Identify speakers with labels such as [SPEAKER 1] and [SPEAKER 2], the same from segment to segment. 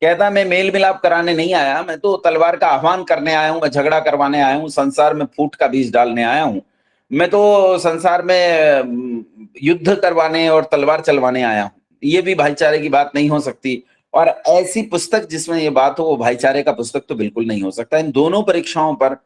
[SPEAKER 1] कहता मैं मेल मिलाप कराने नहीं आया, मैं तो तलवार का आह्वान करने आया हूं, मैं झगड़ा करवाने आया हूं, संसार में फूट का बीज डालने आया हूं। मैं तो संसार में युद्ध करवाने और तलवार चलवाने आया हूं। ये भी भाईचारे की बात नहीं हो सकती। और ऐसी पुस्तक जिसमें ये बात हो वो भाईचारे का पुस्तक तो बिल्कुल नहीं हो सकता। इन दोनों परीक्षाओं पर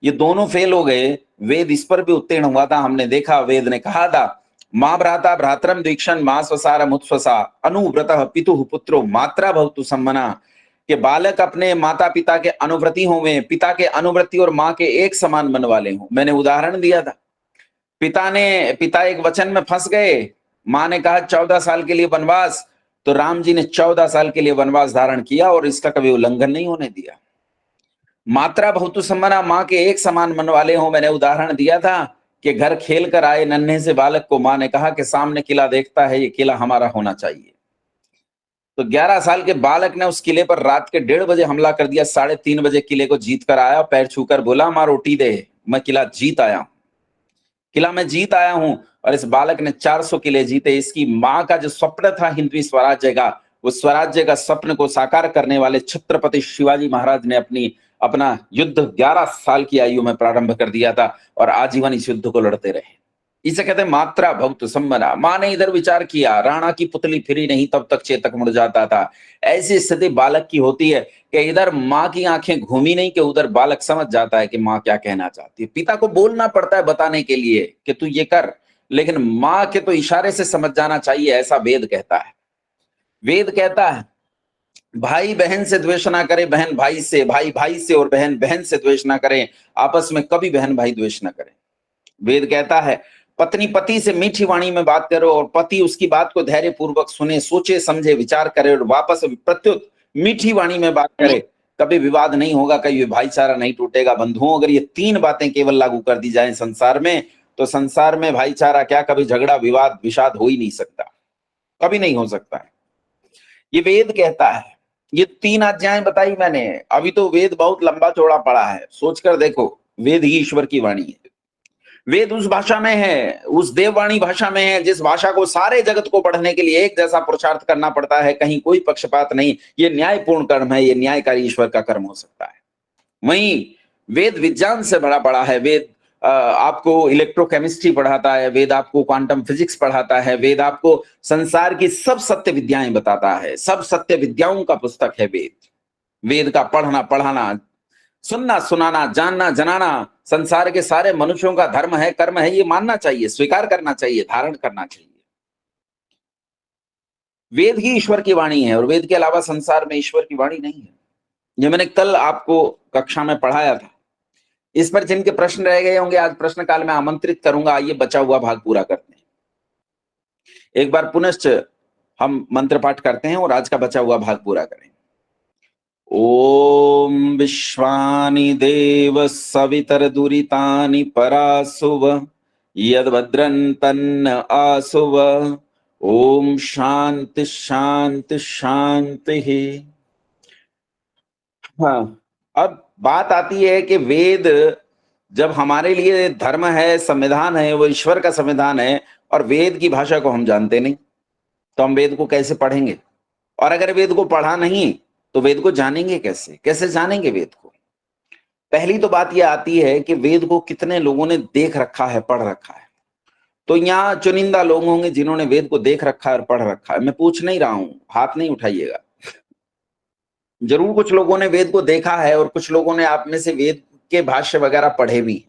[SPEAKER 1] ये दोनों फेल हो गए। वेद इस पर भी उत्तीर्ण हुआ था, हमने देखा। वेद ने कहा था माँ भ्राता भ्रातरम दीक्षण माँ स्वसारम उत्स्वसा अनुव्रतः पितुः पुत्रो मात्रा भवतु सम्मना। कि बालक अपने माता पिता के अनुव्रती होवे, पिता के अनुव्रती और माँ के एक समान मन वाले हों। मैंने उदाहरण दिया था, पिता एक वचन में फंस गए। माँ ने कहा 14 साल के लिए वनवास, तो राम जी ने 14 साल के लिए वनवास धारण किया और इसका कभी उल्लंघन नहीं होने दिया। मात्रा भवतु सम्मना, माँ के एक समान मन वाले हो। मैंने उदाहरण दिया था कि घर खेल कर आए नन्हे से बालक को माँ ने कहा कि सामने किला देखता है, ये किला हमारा होना चाहिए। तो 11 साल के बालक ने उस किले पर रात के 1:30 बजे हमला कर दिया। 3:30 बजे किले को जीत कर आया, पैर छूकर बोला माँ रोटी दे, मैं किला जीत आया हूं, किला में जीत आया हूं। और इस बालक ने 400 किले जीते। इसकी माँ का जो स्वप्न था हिंदवी स्वराज्य का, वो स्वराज्य का स्वप्न को साकार करने वाले छत्रपति शिवाजी महाराज ने अपना युद्ध 11 साल की आयु में प्रारंभ कर दिया था और आजीवन इस युद्ध को लड़ते रहे। इसे कहते हैं मात्रा भक्त सम्मना। माँ ने इधर विचार किया, राणा की पुतली फिरी नहीं तब तक चेतक मुड़ जाता था। ऐसी स्थिति बालक की होती है कि इधर माँ की आंखें घूमी नहीं कि उधर बालक समझ जाता है कि माँ क्या कहना चाहती है। पिता को बोलना पड़ता है बताने के लिए कि तू ये कर, लेकिन माँ के तो इशारे से समझ जाना चाहिए, ऐसा वेद कहता है। वेद कहता है भाई बहन से द्वेष ना करे, बहन भाई से, भाई भाई से और बहन बहन से द्वेष ना करें, आपस में कभी बहन भाई द्वेष ना करें। वेद कहता है पत्नी पति से मीठी वाणी में बात करो और पति उसकी बात को धैर्य पूर्वक सुने, सोचे समझे विचार करे और वापस प्रत्युत मीठी वाणी में बात करे। कभी विवाद नहीं होगा, कभी भाईचारा नहीं टूटेगा। बंधुओं, अगर ये 3 बातें केवल लागू कर दी जाएं संसार में, तो संसार में भाईचारा क्या, कभी झगड़ा विवाद विषाद हो ही नहीं सकता, कभी नहीं हो सकता है। ये वेद कहता है। ये 3 अध्याय बताई मैंने। अभी तो वेद बहुत लंबा चौड़ा पड़ा है, सोचकर देखो। वेद ही ईश्वर की वाणी है। वेद उस भाषा में है, उस देववाणी भाषा में है जिस भाषा को सारे जगत को पढ़ने के लिए एक जैसा पुरुषार्थ करना पड़ता है, कहीं कोई पक्षपात नहीं। ये न्यायपूर्ण कर्म है, ये न्यायकारी ईश्वर का कर्म हो सकता है। वहीं वेद विज्ञान से बड़ा पड़ा है। वेद आपको इलेक्ट्रोकेमिस्ट्री पढ़ाता है, वेद आपको क्वांटम फिजिक्स पढ़ाता है, वेद आपको संसार की सब सत्य विद्याएं बताता है। सब सत्य विद्याओं का पुस्तक है वेद। वेद का पढ़ना पढ़ाना, सुनना सुनाना, जानना जनाना संसार के सारे मनुष्यों का धर्म है, कर्म है। ये मानना चाहिए, स्वीकार करना चाहिए, धारण करना चाहिए। वेद ही ईश्वर की वाणी है और वेद के अलावा संसार में ईश्वर की वाणी नहीं है। ये मैंने कल आपको कक्षा में पढ़ाया था। इस पर जिनके प्रश्न रह गए होंगे आज प्रश्न काल में आमंत्रित करूंगा। आइए बचा हुआ भाग पूरा करते हैं। एक बार पुनश्च हम मंत्र पाठ करते हैं और आज का बचा हुआ भाग पूरा करें। ओम विश्वानि देव सवितर दुरितानि परासुव यद्भद्रं तन्न आसुव। ओम शांति शांति शांति। हाँ, अब बात आती है कि वेद जब हमारे लिए धर्म है, संविधान है, वो ईश्वर का संविधान है और वेद की भाषा को हम जानते नहीं, तो हम वेद को कैसे पढ़ेंगे? और अगर वेद को पढ़ा नहीं तो वेद को जानेंगे कैसे? कैसे जानेंगे वेद को? पहली तो बात यह आती है कि वेद को कितने लोगों ने देख रखा है, पढ़ रखा है। तो यहाँ चुनिंदा लोग होंगे जिन्होंने वेद को देख रखा है और पढ़ रखा है। मैं पूछ नहीं रहा हूं, हाथ नहीं उठाइएगा। जरूर कुछ लोगों ने वेद को देखा है और कुछ लोगों ने आप में से वेद के भाष्य वगैरह पढ़े भी।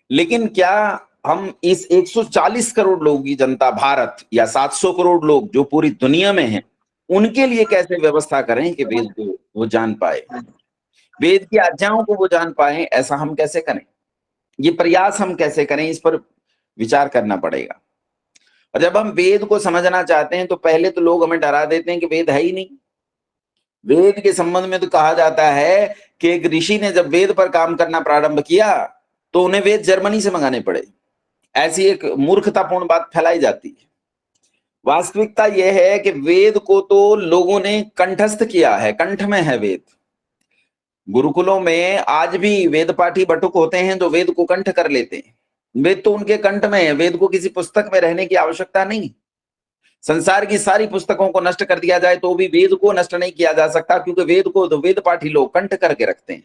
[SPEAKER 1] लेकिन क्या हम इस 140 करोड़ लोगों की जनता भारत या 700 करोड़ लोग जो पूरी दुनिया में हैं, उनके लिए कैसे व्यवस्था करें कि वेद को वो जान पाए, वेद की आज्ञाओं को वो जान पाए? ऐसा हम कैसे करें? ये प्रयास हम कैसे करें? इस पर विचार करना पड़ेगा। और जब हम वेद को समझना चाहते हैं तो पहले तो लोग हमें डरा देते हैं कि वेद है ही नहीं। वेद के संबंध में तो कहा जाता है कि एक ऋषि ने जब वेद पर काम करना प्रारंभ किया तो उन्हें वेद जर्मनी से मंगाने पड़े। ऐसी एक मूर्खतापूर्ण बात फैलाई जाती है। वास्तविकता यह है कि वेद को तो लोगों ने कंठस्थ किया है, कंठ में है वेद। गुरुकुलों में आज भी वेद पाठी बटुक होते हैं जो वेद को कंठ कर लेते हैं। वेद तो उनके कंठ में है, वेद को किसी पुस्तक में रहने की आवश्यकता नहीं। संसार की सारी पुस्तकों को नष्ट कर दिया जाए तो भी वेद को नष्ट नहीं किया जा सकता, क्योंकि वेद को तो वेद पाठी लोग कंठ करके रखते हैं।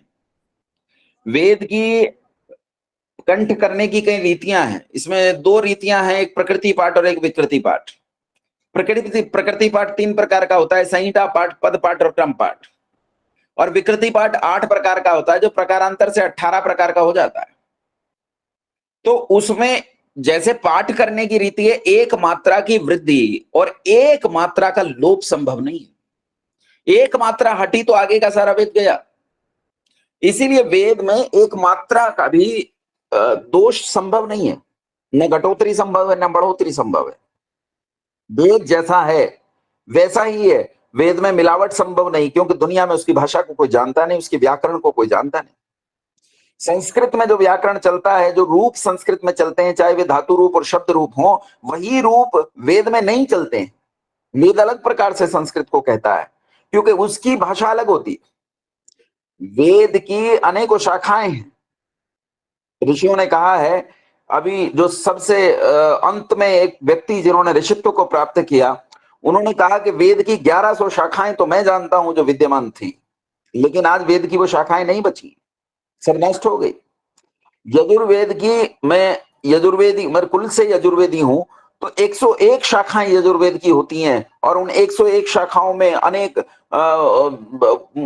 [SPEAKER 1] वेद की कंठ करने की कई रीतियां हैं। इसमें दो रीतियां हैं, एक प्रकृति पाठ और एक विकृति पाठ। प्रकृति पाठ 3 प्रकार का होता है, संहिता पाठ, पद पाठ और क्रम पाठ। और विकृति पाठ 8 प्रकार का होता है, जो प्रकारांतर से 18 प्रकार का हो जाता है। तो उसमें जैसे पाठ करने की रीति है, एक मात्रा की वृद्धि और एक मात्रा का लोप संभव नहीं है। एक मात्रा हटी तो आगे का सारा वेद गया। इसीलिए वेद में एक मात्रा का भी दोष संभव नहीं है, न घटोत्तरी संभव है न बढ़ोतरी संभव है। वेद जैसा है वैसा ही है। वेद में मिलावट संभव नहीं, क्योंकि दुनिया में उसकी भाषा को कोई जानता नहीं, उसके व्याकरण को कोई जानता नहीं। संस्कृत में जो व्याकरण चलता है, जो रूप संस्कृत में चलते हैं, चाहे वे धातु रूप और शब्द रूप हो, वही रूप वेद में नहीं चलते हैं। वेद अलग प्रकार से संस्कृत को कहता है, क्योंकि उसकी भाषा अलग होती है। वेद की अनेकों शाखाएं हैं। ऋषियों ने कहा है, अभी जो सबसे अंत में एक व्यक्ति जिन्होंने ऋषित्व को प्राप्त किया, उन्होंने कहा कि वेद की 1100 शाखाएं तो मैं जानता हूं जो विद्यमान थी, लेकिन आज वेद की वो शाखाएं नहीं बची, सब नष्ट हो गई। यजुर्वेद की, मैं कुल से यजुर्वेदी हूं, तो 101 शाखाएं यजुर्वेद की होती हैं, और उन 101 शाखाओं में अनेक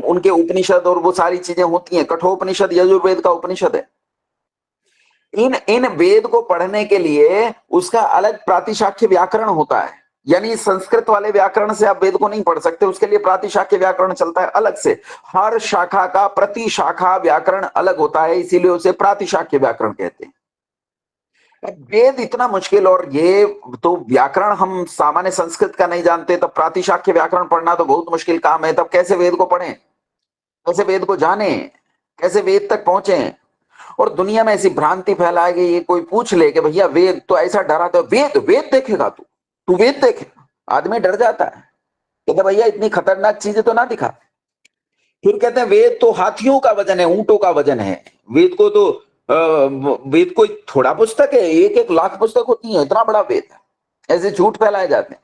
[SPEAKER 1] उनके उपनिषद और वो सारी चीजें होती हैं। कठोपनिषद यजुर्वेद का उपनिषद है। इन वेद को पढ़ने के लिए उसका अलग प्रातिशाख्य व्याकरण होता है, यानी संस्कृत वाले व्याकरण से आप वेद को नहीं पढ़ सकते, उसके लिए प्रातिशाख्य व्याकरण चलता है अलग से। हर शाखा का प्रति शाखा व्याकरण अलग होता है, इसीलिए उसे प्रातिशाख्य व्याकरण कहते हैं। वेद इतना मुश्किल, और ये तो व्याकरण हम सामान्य संस्कृत का नहीं जानते, तब प्रातिशाख्य व्याकरण पढ़ना तो बहुत मुश्किल काम है। तब कैसे वेद को पढ़ें, कैसे वेद को जाने, कैसे वेद तक पहुंचे। और दुनिया में ऐसी भ्रांति फैलाई गई है, कोई पूछ ले कि भैया वेद तो ऐसा डराता है, वेद वेद देखेगा तू वेद देखेगा, आदमी डर जाता है, कहते भैया इतनी खतरनाक चीजें तो ना दिखा। फिर कहते हैं वेद तो हाथियों का वजन है, ऊंटों का वजन है। वेद को तो वेद कोई थोड़ा पुस्तक है, 1-1 लाख पुस्तक होती है, इतना बड़ा वेद है। ऐसे झूठ फैलाए जाते हैं।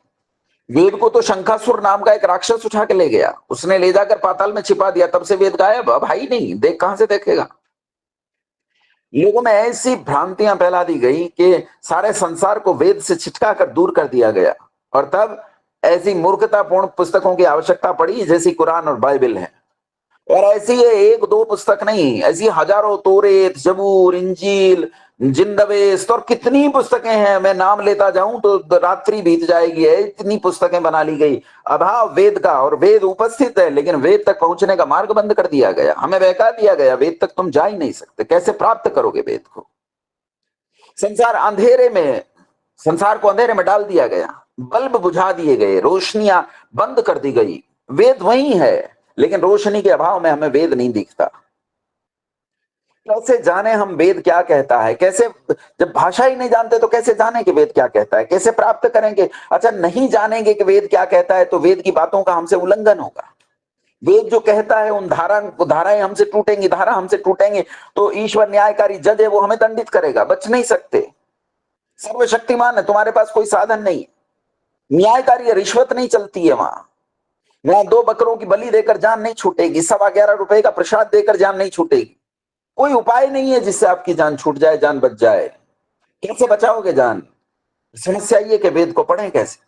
[SPEAKER 1] वेद को तो शंखासुर नाम का एक राक्षस उठा के ले गया, उसने ले जाकर पाताल में छिपा दिया, तब से वेद गायब, अब भाई नहीं, देख कहां से देखेगा। लोगों में ऐसी भ्रांतियां फैला दी गई कि सारे संसार को वेद से छिटका कर दूर कर दिया गया, और तब ऐसी मूर्खतापूर्ण पुस्तकों की आवश्यकता पड़ी जैसी कुरान और बाइबल है। और ऐसी है 1-2 पुस्तक नहीं, ऐसी हजारों, तौरेत, जबूर, इंजील, जिंदवेस, और कितनी पुस्तकें हैं, मैं नाम लेता जाऊं तो रात्रि बीत जाएगी। है इतनी पुस्तकें बना ली गई, अभाव वेद का। और वेद उपस्थित है, लेकिन वेद तक पहुंचने का मार्ग बंद कर दिया गया, हमें बहका दिया गया, वेद तक तुम जा ही नहीं सकते। कैसे प्राप्त करोगे वेद को? संसार को अंधेरे में डाल दिया गया, बल्ब बुझा दिए गए, रोशनियां बंद कर दी गई। वेद वही है, लेकिन रोशनी के अभाव में हमें वेद नहीं दिखता। कैसे जाने हम वेद क्या कहता है? कैसे, जब भाषा ही नहीं जानते तो कैसे जाने कि वेद क्या कहता है? कैसे प्राप्त करेंगे? अच्छा, नहीं जानेंगे कि वेद क्या कहता है तो वेद की बातों का हमसे उल्लंघन होगा। वेद जो कहता है उन धाराएं हमसे टूटेंगी, धारा हमसे टूटेंगे, तो ईश्वर न्यायकारी जज है, वो हमें दंडित करेगा, बच नहीं सकते। सर्वशक्तिमान है, तुम्हारे पास कोई साधन नहीं। न्यायकारी रिश्वत नहीं चलती है वहां 2 बकरों की बलि देकर जान नहीं छूटेगी, 11.25 रुपए का प्रसाद देकर जान नहीं छूटेगी। कोई उपाय नहीं है जिससे आपकी जान छूट जाए, जान बच जाए। कैसे बचाओगे जान? समस्या ये कि वेद को पढ़ें कैसे।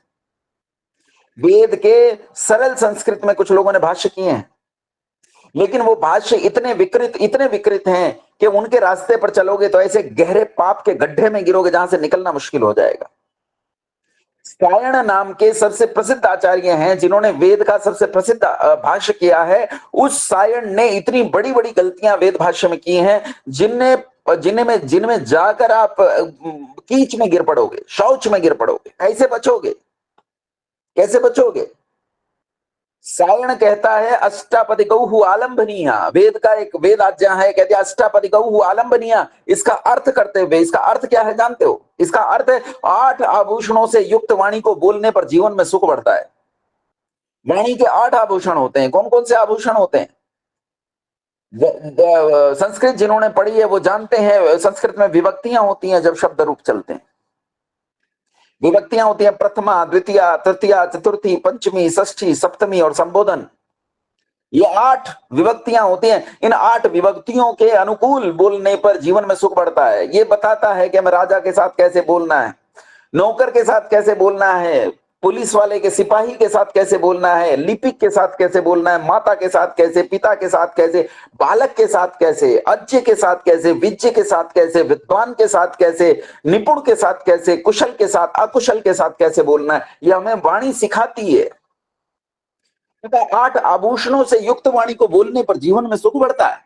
[SPEAKER 1] वेद के सरल संस्कृत में कुछ लोगों ने भाष्य किए हैं, लेकिन वो भाष्य इतने विकृत हैं कि उनके रास्ते पर चलोगे तो ऐसे गहरे पाप के गड्ढे में गिरोगे जहां से निकलना मुश्किल हो जाएगा। सायण नाम के सबसे प्रसिद्ध आचार्य हैं, जिन्होंने वेद का सबसे प्रसिद्ध भाष्य किया है। उस सायण ने इतनी बड़ी बड़ी गलतियां वेद भाष्य में की हैं, जिनमें जाकर आप कीच में गिर पड़ोगे, शौच में गिर पड़ोगे। कैसे बचोगे? कैसे बचोगे? सायण कहता है अष्टापदिकौ आलंबनीया, वेद का एक वेद आज्ञा है, कहते हैं अष्टापदिकौ आलंबनीया। इसका अर्थ करते हुए, इसका अर्थ क्या है जानते हो? इसका अर्थ है 8 आभूषणों से युक्त वाणी को बोलने पर जीवन में सुख बढ़ता है। वाणी के 8 आभूषण होते हैं। कौन कौन से आभूषण होते हैं? संस्कृत जिन्होंने पढ़ी है वो जानते हैं, संस्कृत में विभक्तियां होती हैं जब शब्द रूप चलते हैं। विभक्तियां होती हैं प्रथमा, द्वितीया, तृतीया, चतुर्थी, पंचमी, षष्ठी, सप्तमी और संबोधन। ये 8 विभक्तियां होती हैं। इन 8 विभक्तियों के अनुकूल बोलने पर जीवन में सुख बढ़ता है। ये बताता है कि हमें राजा के साथ कैसे बोलना है, नौकर के साथ कैसे बोलना है, पुलिस वाले के सिपाही के साथ कैसे बोलना है, लिपिक के साथ कैसे बोलना है, माता के साथ कैसे, पिता के साथ कैसे, बालक के साथ कैसे, अज्ञ के साथ कैसे, विज्ञ के साथ कैसे, विद्वान के साथ कैसे, निपुण के साथ कैसे, कुशल के साथ, अकुशल के साथ कैसे बोलना है। यह हमें वाणी सिखाती है। 8 आभूषणों से युक्त वाणी को बोलने पर जीवन में सुख बढ़ता है।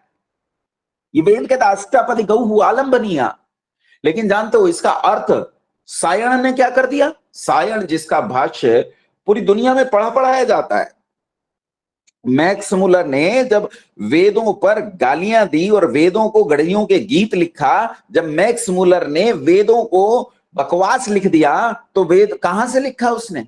[SPEAKER 1] ये वेद कहता अष्टापदी गौ आलंबनिया। लेकिन जानते हो इसका अर्थ सायण ने क्या कर दिया? सायण जिसका भाष्य पूरी दुनिया में पढ़ा पढ़ाया जाता है। मैक्स मुलर ने जब वेदों पर गालियां दी और वेदों को गढ़ियों के गीत लिखा, जब मैक्स मुलर ने वेदों को बकवास लिख दिया तो वेद कहां से लिखा उसने?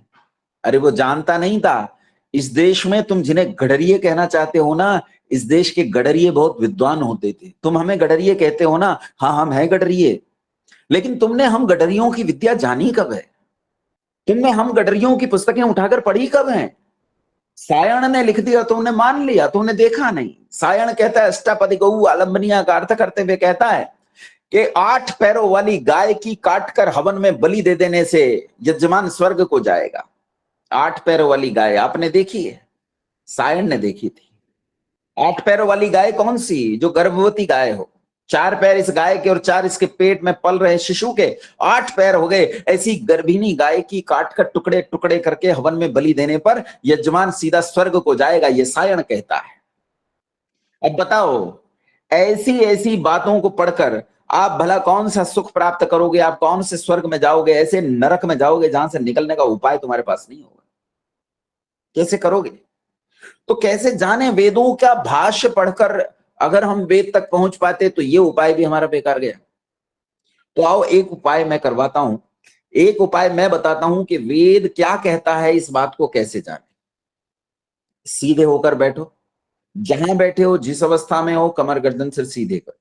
[SPEAKER 1] अरे वो जानता नहीं था। इस देश में तुम जिन्हें गडरिये कहना चाहते हो ना, इस देश के गडरिये बहुत विद्वान होते थे। तुम हमें गडरिये कहते हो ना, हाँ हम हैं गडरिये, लेकिन तुमने हम गडरियों की विद्या जानी कब है? तुमने हम गडरियों की पुस्तकें उठाकर पढ़ी कब है? सायण ने लिख दिया तुमने मान लिया, तुमने देखा नहीं। सायण कहता है अष्टापदी गौ आलंबनिया का अर्थ करते हुए कहता है कि 8 पैरों वाली गाय की काटकर हवन में बलि दे देने से यजमान स्वर्ग को जाएगा। 8 पैरों वाली गाय आपने देखी है? सायण ने देखी थी। 8 पैरों वाली गाय कौन सी? जो गर्भवती गाय हो। 4 पैर इस गाय के और 4 इसके पेट में पल रहे शिशु के, 8 पैर हो गए। ऐसी गर्भिणी गाय की काट कर टुकड़े टुकड़े करके हवन में बलि देने पर यजमान सीधा स्वर्ग को जाएगा, ये सायण कहता है। अब बताओ, ऐसी ऐसी बातों को पढ़कर आप भला कौन सा सुख प्राप्त करोगे? आप कौन से स्वर्ग में जाओगे? ऐसे नरक में जाओगे जहां से निकलने का उपाय तुम्हारे पास नहीं होगा। कैसे करोगे? तो कैसे जाने? वेदों का भाष्य पढ़कर अगर हम वेद तक पहुंच पाते तो ये उपाय भी हमारा बेकार गया। तो आओ एक उपाय मैं करवाता हूं, एक उपाय मैं बताता हूं कि वेद क्या कहता है, इस बात को कैसे जाने। सीधे होकर बैठो, जहां बैठे हो, जिस अवस्था में हो, कमर गर्दन सिर सीधे कर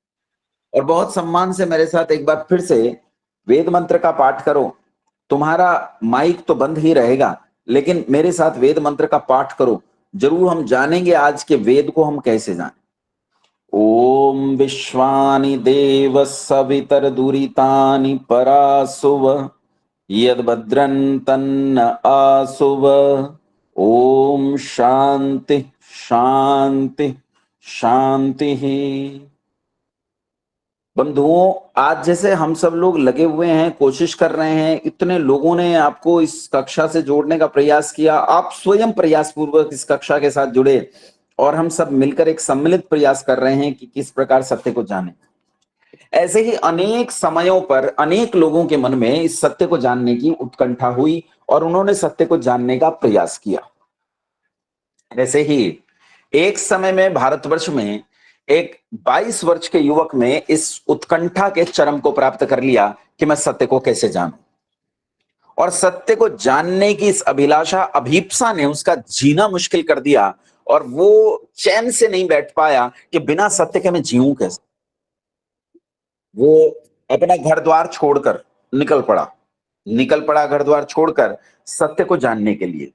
[SPEAKER 1] और बहुत सम्मान से मेरे साथ एक बार फिर से वेद मंत्र का पाठ करो। तुम्हारा माइक तो बंद ही रहेगा, लेकिन मेरे साथ वेद मंत्र का पाठ करो। जरूर हम जानेंगे आज के वेद को हम कैसे जाने। ओम विश्वानि देव सवितर दुरितानि परासुव यद भद्रं तन्न आसुव। ओम शांति शांति शांति। बंधुओं, आज जैसे हम सब लोग लगे हुए हैं, कोशिश कर रहे हैं, इतने लोगों ने आपको इस कक्षा से जोड़ने का प्रयास किया, आप स्वयं प्रयास पूर्वक इस कक्षा के साथ जुड़े और हम सब मिलकर एक सम्मिलित प्रयास कर रहे हैं कि किस प्रकार सत्य को जाने। ऐसे ही अनेक समयों पर अनेक लोगों के मन में इस सत्य को जानने की उत्कंठा हुई और उन्होंने सत्य को जानने का प्रयास किया। ऐसे ही एक समय में भारतवर्ष में एक 22 वर्ष के युवक में इस उत्कंठा के चरम को प्राप्त कर लिया कि मैं सत्य को कैसे जानूं, और सत्य को जानने की इस अभिलाषा, अभीप्सा ने उसका जीना मुश्किल कर दिया और वो चैन से नहीं बैठ पाया कि बिना सत्य के मैं जीऊं कैसे। वो अपना घर द्वार छोड़कर निकल पड़ा घर द्वार छोड़कर सत्य को जानने के लिए।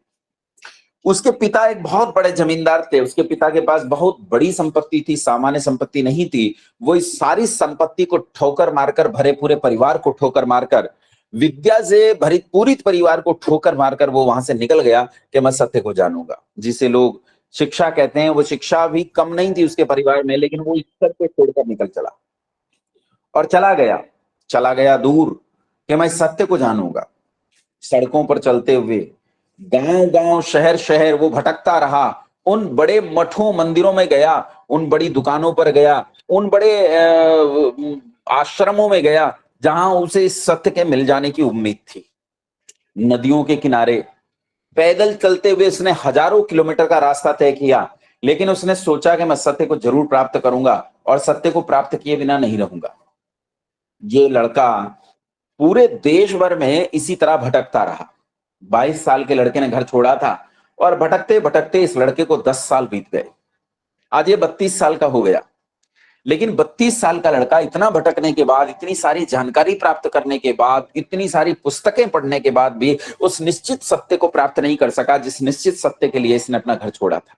[SPEAKER 1] उसके पिता एक बहुत बड़े जमींदार थे, उसके पिता के पास बहुत बड़ी संपत्ति थी, सामान्य संपत्ति नहीं थी। वो इस सारी संपत्ति को ठोकर मारकर, भरे पूरे परिवार को ठोकर मारकर, विद्या से भरित पूरी परिवार को ठोकर मारकर वो वहां से निकल गया कि मैं सत्य को जानूंगा, जिसे लोग शिक्षा कहते हैं। वो शिक्षा भी कम नहीं थी उसके परिवार में, लेकिन वो ईश्वर को छोड़कर निकल चला और चला गया दूर कि मैं सत्य को जानूंगा। सड़कों पर चलते हुए, गांव गांव, शहर शहर वो भटकता रहा। उन बड़े मठों मंदिरों में गया, उन बड़ी दुकानों पर गया, उन बड़े आश्रमों में गया जहां उसे इस सत्य के मिल जाने की उम्मीद थी। नदियों के किनारे पैदल चलते हुए उसने हजारों किलोमीटर का रास्ता तय किया, लेकिन उसने सोचा कि मैं सत्य को जरूर प्राप्त करूंगा और सत्य को प्राप्त किए बिना नहीं रहूंगा। ये लड़का पूरे देश भर में इसी तरह भटकता रहा। 22 साल के लड़के ने घर छोड़ा था और भटकते भटकते इस लड़के को 10 साल बीत गए। आज ये 32 साल का हो गया। लेकिन 32 साल का लड़का इतना भटकने के बाद, इतनी सारी जानकारी प्राप्त करने के बाद, इतनी सारी पुस्तकें पढ़ने के बाद भी उस निश्चित सत्य को प्राप्त नहीं कर सका जिस निश्चित सत्य के लिए इसने अपना घर छोड़ा था।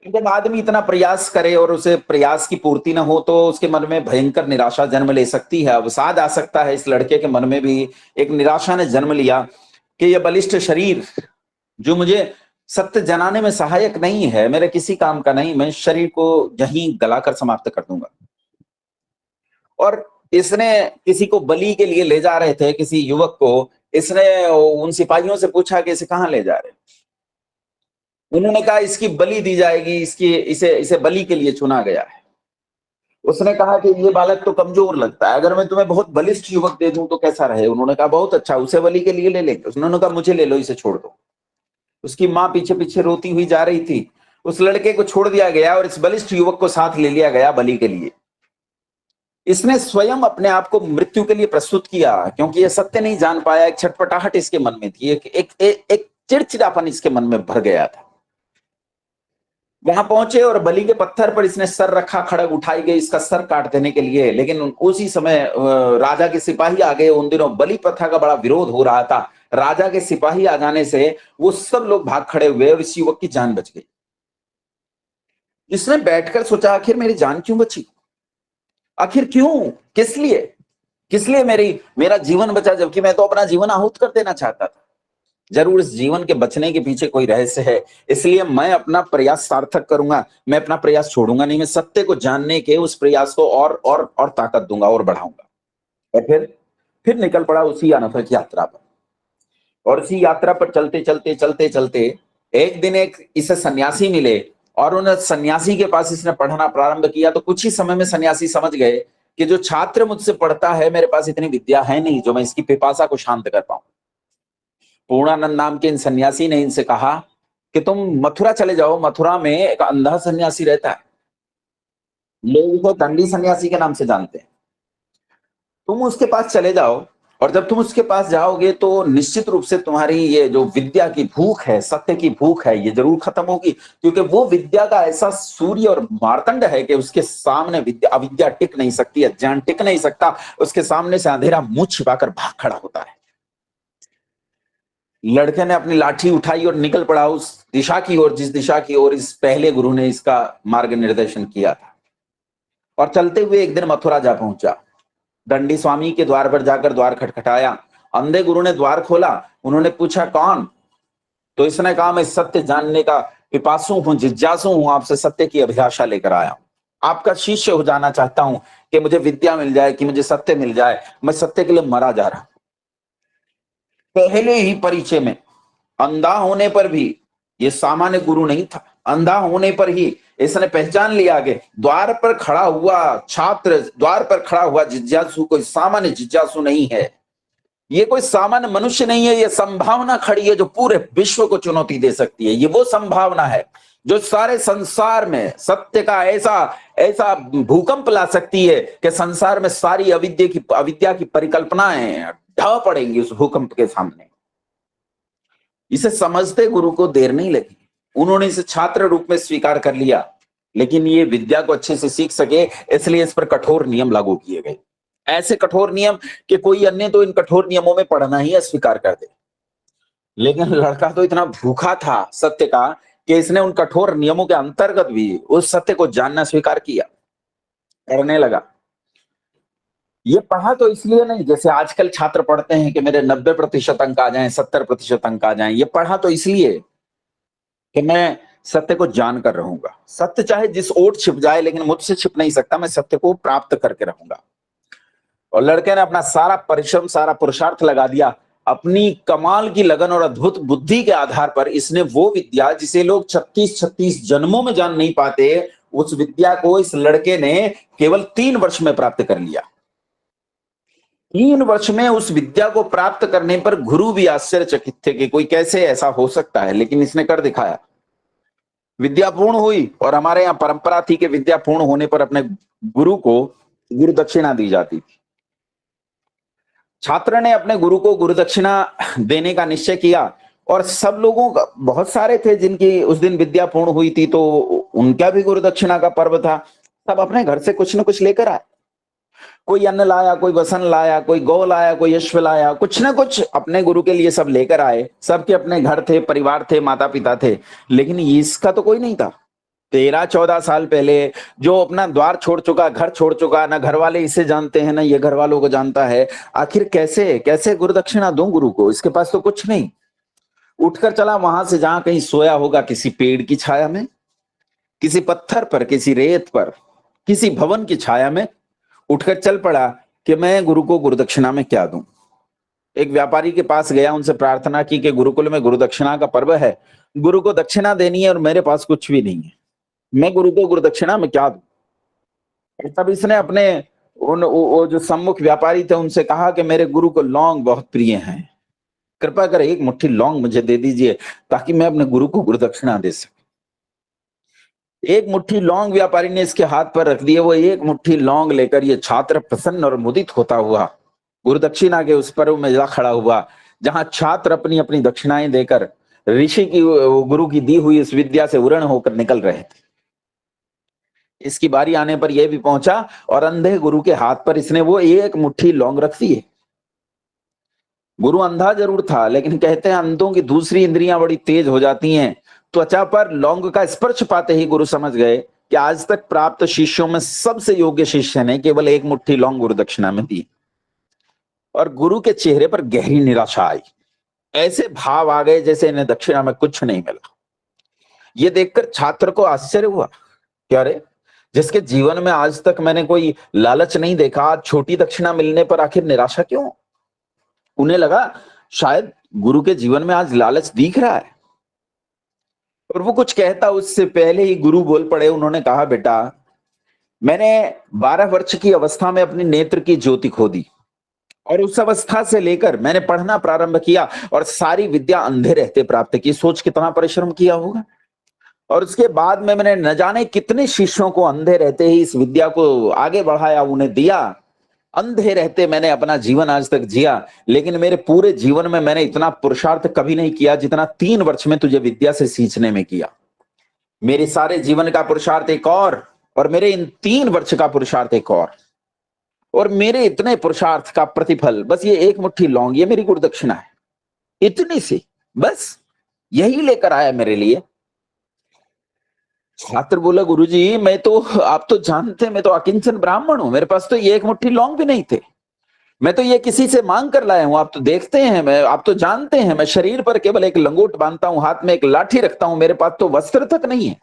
[SPEAKER 1] जब आदमी इतना प्रयास करे और उसे प्रयास की पूर्ति न हो तो उसके मन में भयंकर निराशा जन्म ले सकती है। अवसाद आ सकता है। इस लड़के के मन में भी एक निराशा ने जन्म लिया कि यह बलिष्ठ शरीर जो मुझे सत्य जनाने में सहायक नहीं है, मेरे किसी काम का नहीं, मैं शरीर को यहीं गलाकर समाप्त कर दूंगा। और इसने किसी को बलि के लिए ले जा रहे थे, किसी युवक को, इसने उन सिपाहियों से पूछा कि इसे कहां ले जा रहे हैं। उन्होंने कहा इसकी बलि दी जाएगी, इसे बलि के लिए चुना गया है। उसने कहा कि ये बालक तो कमजोर लगता है, अगर मैं तुम्हें बहुत बलिष्ठ युवक दे दूं तो कैसा रहे। उन्होंने कहा बहुत अच्छा, उसे बलि के लिए ले लेंगे। उन्होंने कहा मुझे ले लो, इसे छोड़ दो। उसकी मां पीछे पीछे रोती हुई जा रही थी। उस लड़के को छोड़ दिया गया और इस बलिष्ठ युवक को साथ ले लिया गया बलि के लिए। इसने स्वयं अपने आप को मृत्यु के लिए प्रस्तुत किया क्योंकि यह सत्य नहीं जान पाया। एक छटपटाहट इसके मन में थी, एक चिड़चिड़ापन इसके मन में भर गया था। वहां पहुंचे और बलि के पत्थर पर इसने सर रखा, खड़ग उठाई गई इसका सर काट देने के लिए। लेकिन उसी समय राजा के सिपाही आ गए। उन दिनों बलि प्रथा का बड़ा विरोध हो रहा था। राजा के सिपाही आ जाने से वो सब लोग भाग खड़े हुए और इस युवक की जान बच गई। इसने बैठकर सोचा आखिर मेरी जान क्यों बची, आखिर क्यों, किस लिए मेरा जीवन बचा, जबकि मैं तो अपना जीवन आहूत कर देना चाहता था। जरूर इस जीवन के बचने के पीछे कोई रहस्य है, इसलिए मैं अपना प्रयास सार्थक करूंगा, मैं अपना प्रयास छोड़ूंगा नहीं। मैं सत्य को जानने के उस प्रयास को और ताकत दूंगा और बढ़ाऊंगा। और फिर निकल पड़ा उसी अनवरत यात्रा पर। और इसी यात्रा पर चलते एक दिन एक इसे सन्यासी मिले और उन सन्यासी के पास इसने पढ़ना प्रारंभ किया। तो कुछ ही समय में सन्यासी समझ गए कि जो छात्र मुझसे पढ़ता है, मेरे पास इतनी विद्या है नहीं जो मैं इसकी पिपासा को शांत कर पाऊं। पूर्णानंद नाम के इन सन्यासी ने इनसे कहा कि तुम मथुरा चले जाओ, मथुरा में एक अंधा सन्यासी रहता है, लोग उसको दंडी सन्यासी के नाम से जानते हैं। तुम उसके पास चले जाओ और जब तुम उसके पास जाओगे तो निश्चित रूप से तुम्हारी ये जो विद्या की भूख है, सत्य की भूख है, ये जरूर खत्म होगी। क्योंकि वो विद्या का ऐसा सूर्य और मार्तंड है कि उसके सामने अविद्या टिक नहीं सकती, अज्ञान टिक नहीं सकता। उसके सामने से अंधेरा मुंह छिपाकर भाग खड़ा होता है। लड़के ने अपनी लाठी उठाई और निकल पड़ा उस दिशा की ओर जिस दिशा की ओर इस पहले गुरु ने इसका मार्ग निर्देशन किया था। और चलते हुए एक दिन मथुरा जा पहुंचा। दंडी स्वामी के द्वार पर जाकर द्वार खटखटाया। अंधे गुरु ने द्वार खोला। उन्होंने पूछा कौन? तो इसने कहा मैं सत्य जानने का पिपासु हूं, जिज्ञासु हूं, आपसे सत्य की अभिलाषा लेकर आया हूं। आपका शिष्य हो जाना चाहता हूं कि मुझे विद्या मिल जाए, कि मुझे सत्य मिल जाए। मैं सत्य के लिए मरा जा रहा हूं। पहले ही परिचय में अंधा होने पर भी ये सामान्य गुरु नहीं था। अंधा होने पर ही इसने पहचान लिया कि द्वार पर खड़ा हुआ छात्र, द्वार पर खड़ा हुआ जिज्ञासु कोई सामान्य जिज्ञासु नहीं है। ये कोई सामान्य मनुष्य नहीं है। ये संभावना खड़ी है जो पूरे विश्व को चुनौती दे सकती है। ये वो संभावना है जो सारे संसार में सत्य का ऐसा भूकंप ला सकती है कि संसार में सारी अविद्या की परिकल्पनाएं ढह पड़ेंगी उस भूकंप के सामने। इसे समझते गुरु को देर नहीं लगी। उन्होंने इसे छात्र रूप में स्वीकार कर लिया, लेकिन ये विद्या को अच्छे से सीख सके इसलिए इस पर कठोर नियम लागू किए गए। ऐसे कठोर नियम कि कोई अन्य तो इन कठोर नियमों में पढ़ना ही अस्वीकार कर दे। लेकिन लड़का तो इतना भूखा था सत्य का कि इसने उन कठोर नियमों के अंतर्गत भी उस सत्य को जानना स्वीकार किया, करने लगा। ये पढ़ा तो इसलिए नहीं जैसे आजकल छात्र पढ़ते हैं कि मेरे 90% अंक आ जाएं, 70% अंक आ जाएं। ये पढ़ा तो इसलिए कि मैं सत्य को जान कर रहूंगा। सत्य चाहे जिस ओट छिप जाए, लेकिन मुझसे छिप नहीं सकता। मैं सत्य को प्राप्त करके रहूंगा। और लड़के ने अपना सारा परिश्रम, सारा पुरुषार्थ लगा दिया। अपनी कमाल की लगन और अद्भुत बुद्धि के आधार पर इसने वो विद्या जिसे लोग 36 जन्मों में जान नहीं पाते, उस विद्या को इस लड़के ने केवल 3 वर्ष में प्राप्त कर लिया। 3 वर्ष में उस विद्या को प्राप्त करने पर गुरु भी आश्चर्यचकित थे कि कोई कैसे ऐसा हो सकता है, लेकिन इसने कर दिखाया। विद्या पूर्ण हुई और हमारे यहाँ परंपरा थी कि विद्या पूर्ण होने पर अपने गुरु को गुरु दक्षिणा दी जाती थी। छात्र ने अपने गुरु को गुरु दक्षिणा देने का निश्चय किया और सब लोगों का, बहुत सारे थे जिनकी उस दिन विद्या पूर्ण हुई थी, तो उनका भी गुरु दक्षिणा का पर्व था। सब अपने घर से कुछ न कुछ लेकर आए। कोई अन्न लाया, कोई वसन लाया, कोई गौ लाया, कोई अश्व लाया, कुछ ना कुछ अपने गुरु के लिए सब लेकर आए। सबके अपने घर थे, परिवार थे, माता पिता थे, लेकिन इसका तो कोई नहीं था। 13-14 साल पहले जो अपना द्वार छोड़ चुका, घर छोड़ चुका, ना घर वाले इसे जानते हैं ना ये घर वालों को जानता है, आखिर कैसे कैसे गुरु दक्षिणा दूं गुरु को? इसके पास तो कुछ नहीं। उठकर चला वहां से जहां कहीं सोया होगा, किसी पेड़ की छाया में, किसी पत्थर पर, किसी रेत पर, किसी भवन की छाया में उठकर चल पड़ा कि मैं गुरु को गुरु दक्षिणा में क्या दूं। एक व्यापारी के पास गया, उनसे प्रार्थना की कि गुरुकुल में गुरु दक्षिणा का पर्व है, गुरु को दक्षिणा देनी है और मेरे पास कुछ भी नहीं है, मैं गुरु को गुरु दक्षिणा में क्या दूं। तब इसने अपने वो जो सम्मुख व्यापारी थे उनसे कहा कि मेरे गुरु को लौंग बहुत प्रिय हैं, कृपा कर एक मुट्ठी लौंग मुझे दे दीजिए ताकि मैं अपने गुरु को गुरु दक्षिणा दे सकूं। एक मुट्ठी लौंग व्यापारी ने इसके हाथ पर रख दिए। वो एक मुट्ठी लौंग लेकर ये छात्र प्रसन्न और मुदित होता हुआ गुरु दक्षिणा के उस पर्व में जा खड़ा हुआ जहां छात्र अपनी अपनी दक्षिणाएं देकर ऋषि की, गुरु की दी हुई इस विद्या से उरण होकर निकल रहे थे। इसकी बारी आने पर यह भी पहुंचा और अंधे गुरु के हाथ पर इसने वो एक मुट्ठी लौंग रख दिए। गुरु अंधा जरूर था, लेकिन कहते हैं अंधों की दूसरी इंद्रियां बड़ी तेज हो जाती हैं। त्वचा पर लौंग का स्पर्श पाते ही गुरु समझ गए कि आज तक प्राप्त शिष्यों में सबसे योग्य शिष्य ने केवल एक मुट्ठी लौंग गुरु दक्षिणा में दी। और गुरु के चेहरे पर गहरी निराशा आई। ऐसे भाव आ गए जैसे इन्हें दक्षिणा में कुछ नहीं मिला। ये देखकर छात्र को आश्चर्य हुआ कि अरे, जिसके जीवन में आज तक मैंने कोई लालच नहीं देखा, आज छोटी दक्षिणा मिलने पर आखिर निराशा क्यों? उन्हें लगा शायद गुरु के जीवन में आज लालच दिख रहा है। और वो कुछ कहता उससे पहले ही गुरु बोल पड़े। उन्होंने कहा, बेटा, मैंने 12 वर्ष की अवस्था में अपने नेत्र की ज्योति खो दी और उस अवस्था से लेकर मैंने पढ़ना प्रारंभ किया और सारी विद्या अंधे रहते प्राप्त की। सोच कितना परिश्रम किया होगा। और उसके बाद में मैंने न जाने कितने शिष्यों को अंधे रहते ही इस विद्या को आगे बढ़ाया, उन्हें दिया। अंधे रहते मैंने अपना जीवन आज तक जिया, लेकिन मेरे पूरे जीवन में मैंने इतना पुरुषार्थ कभी नहीं किया जितना 3 वर्ष में तुझे विद्या से सींचने में किया। मेरे सारे जीवन का पुरुषार्थ एक और मेरे इन 3 वर्ष का पुरुषार्थ एक और मेरे इतने पुरुषार्थ का प्रतिफल बस ये एक मुट्ठी लौंग, ये मेरी गुरु दक्षिणा है। इतनी सी, बस यही लेकर आया मेरे लिए। छात्र बोला, गुरुजी, मैं तो, आप तो जानते, मैं तो अकिंचन ब्राह्मण हूं, मेरे पास तो ये एक मुट्ठी लौंग भी नहीं थे, मैं तो ये किसी से मांग कर लाया हूं। आप तो देखते हैं, आप तो जानते हैं, मैं शरीर पर केवल एक लंगोट बांधता हूं, हाथ में एक लाठी रखता हूं, मेरे पास तो वस्त्र तक नहीं है,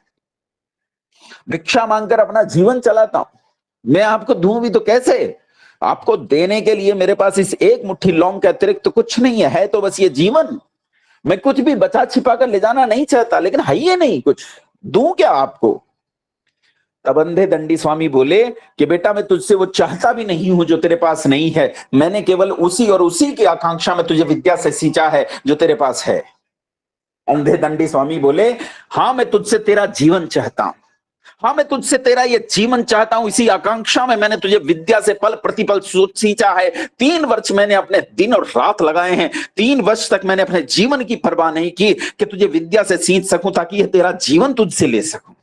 [SPEAKER 1] भिक्षा मांगकर अपना जीवन चलाता हूं। मैं आपको दूं भी तो कैसे? आपको देने के लिए मेरे पास इस एक मुट्ठी लौंग के अतिरिक्त तो कुछ नहीं है तो बस ये जीवन। मैं कुछ भी बचा छिपा कर ले जाना नहीं चाहता, लेकिन है ये नहीं कुछ, दूं क्या आपको? तब अंधे दंडी स्वामी बोले कि बेटा, मैं तुझसे वो चाहता भी नहीं हूं जो तेरे पास नहीं है, मैंने केवल उसी और उसी की आकांक्षा में तुझे विद्या से सींचा है जो तेरे पास है। अंधे दंडी स्वामी बोले, हाँ, मैं तुझसे तेरा जीवन चाहता हूं, हाँ, मैं तुझसे तेरा ये जीवन चाहता हूं, इसी आकांक्षा में मैंने तुझे विद्या से पल प्रतिपल सींचा है। 3 वर्ष मैंने अपने दिन और रात लगाए हैं, 3 वर्ष तक मैंने अपने जीवन की परवाह नहीं की कि तुझे विद्या से सींच सकूं ताकि यह तेरा जीवन तुझसे ले सकूं।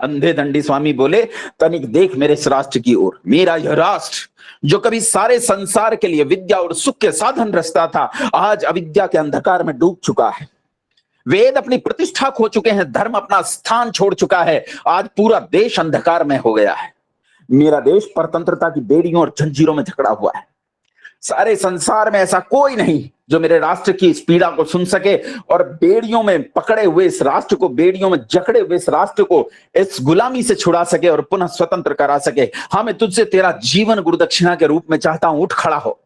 [SPEAKER 1] अंधे दंडी स्वामी बोले, तनिक देख मेरे इस राष्ट्र की ओर। मेरा यह राष्ट्र जो कभी सारे संसार के लिए विद्या और सुख के साधन रचता था, आज अविद्या के अंधकार में डूब चुका है। वेद अपनी प्रतिष्ठा खो चुके हैं, धर्म अपना स्थान छोड़ चुका है, आज पूरा देश अंधकार में हो गया है। मेरा देश परतंत्रता की बेड़ियों और जंजीरों में जकड़ा हुआ है। सारे संसार में ऐसा कोई नहीं जो मेरे राष्ट्र की इस पीड़ा को सुन सके और बेड़ियों में पकड़े हुए इस राष्ट्र को, बेड़ियों में जकड़े हुए इस राष्ट्र को इस गुलामी से छुड़ा सके और पुनः स्वतंत्र करा सके। हाँ, मैं तुझसे तेरा जीवन गुरु दक्षिणा के रूप में चाहता हूं। उठ खड़ा हो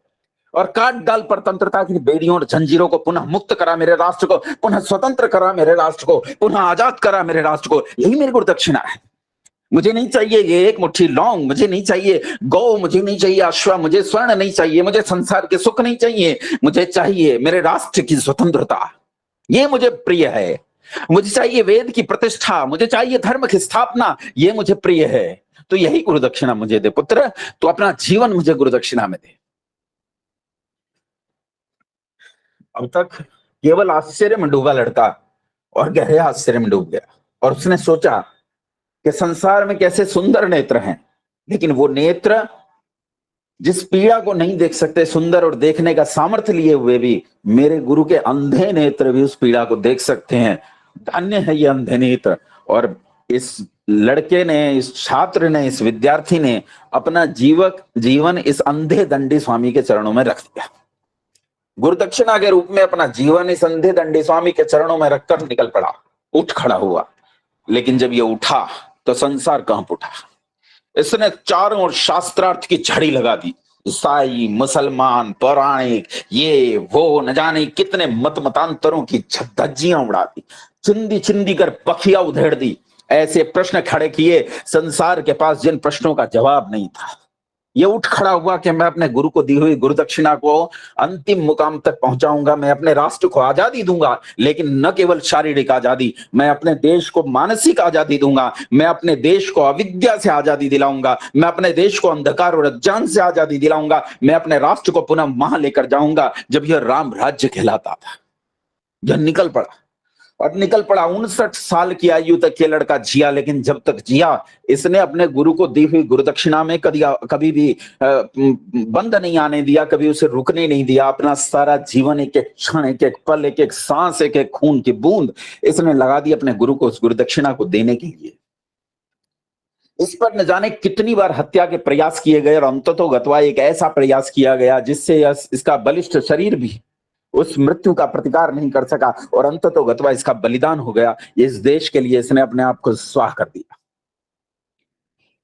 [SPEAKER 1] और काट डाल परतंत्रता की बेड़ियों और जंजीरों को, पुनः मुक्त करा मेरे राष्ट्र को, पुनः स्वतंत्र करा मेरे राष्ट्र को, पुनः आजाद करा मेरे राष्ट्र को। यही मेरी गुरु दक्षिणा है। मुझे नहीं चाहिए ये एक मुट्ठी लौंग, मुझे नहीं चाहिए गौ, मुझे नहीं चाहिए अश्व, मुझे स्वर्ण नहीं चाहिए, मुझे संसार के सुख नहीं चाहिए, मुझे चाहिए मेरे राष्ट्र की स्वतंत्रता, ये मुझे प्रिय है। मुझे चाहिए वेद की प्रतिष्ठा, मुझे चाहिए धर्म की स्थापना, ये मुझे प्रिय है। तो यही गुरु दक्षिणा मुझे दे पुत्र, तो अपना जीवन मुझे गुरु दक्षिणा में दे। अब तक केवल आश्चर्य में डूबा लड़का और गहरे आश्चर्य में डूब गया और उसने सोचा कि संसार में कैसे सुंदर नेत्र हैं, लेकिन वो नेत्र जिस पीड़ा को नहीं देख सकते सुंदर और देखने का सामर्थ्य लिए हुए भी, मेरे गुरु के अंधे नेत्र भी उस पीड़ा को देख सकते हैं। धन्य है ये अंधे नेत्र। और इस लड़के ने, इस छात्र ने, इस विद्यार्थी ने अपना जीवन इस अंधे दंडी स्वामी के चरणों में रख दिया। गुरुदक्षिणा के रूप में अपना जीवन इस अंधे दंडी स्वामी के चरणों में रखकर निकल पड़ा, उठ खड़ा हुआ। लेकिन जब ये उठा तो संसार कांप उठा। इसने चारों ओर शास्त्रार्थ की झड़ी लगा दी। ईसाई, मुसलमान, पौराणिक, ये वो न जाने कितने मत मतांतरों की धज्जियां उड़ा दी, चिंदी चिंदी कर पखिया उधेड़ दी। ऐसे प्रश्न खड़े किए संसार के पास जिन प्रश्नों का जवाब नहीं था। ये उठ खड़ा हुआ कि मैं अपने गुरु को दी हुई गुरुदक्षिणा को अंतिम मुकाम तक पहुंचाऊंगा, मैं अपने राष्ट्र को आजादी दूंगा, लेकिन न केवल शारीरिक आजादी, मैं अपने देश को मानसिक आजादी दूंगा, मैं अपने देश को अविद्या से आजादी दिलाऊंगा, मैं अपने देश को अंधकार और अज्ञान से आजादी दिलाऊंगा, मैं अपने राष्ट्र को पुनः वहां लेकर जाऊंगा जब यह राम राज्य कहलाता था। यह निकल पड़ा और निकल पड़ा। 59 साल की आयु तक ये लड़का जिया, लेकिन जब तक जिया इसने अपने गुरु को दी हुई गुरुदक्षिणा में कभी भी बंद नहीं आने दिया, कभी उसे रुकने नहीं दिया। अपना सारा जीवन, एक एक क्षण, एक एक पल, एक एक सांस, एक एक खून की बूंद इसने लगा दी अपने गुरु को उस गुरुदक्षिणा को देने के लिए। इस पर न जाने कितनी बार हत्या के प्रयास किए गए और अंततोगत्वा एक ऐसा प्रयास किया गया जिससे इसका बलिष्ठ शरीर भी उस मृत्यु का प्रतिकार नहीं कर सका और अंततोगत्वा इसका बलिदान हो गया। इस देश के लिए इसने अपने आप को स्वाह कर दिया।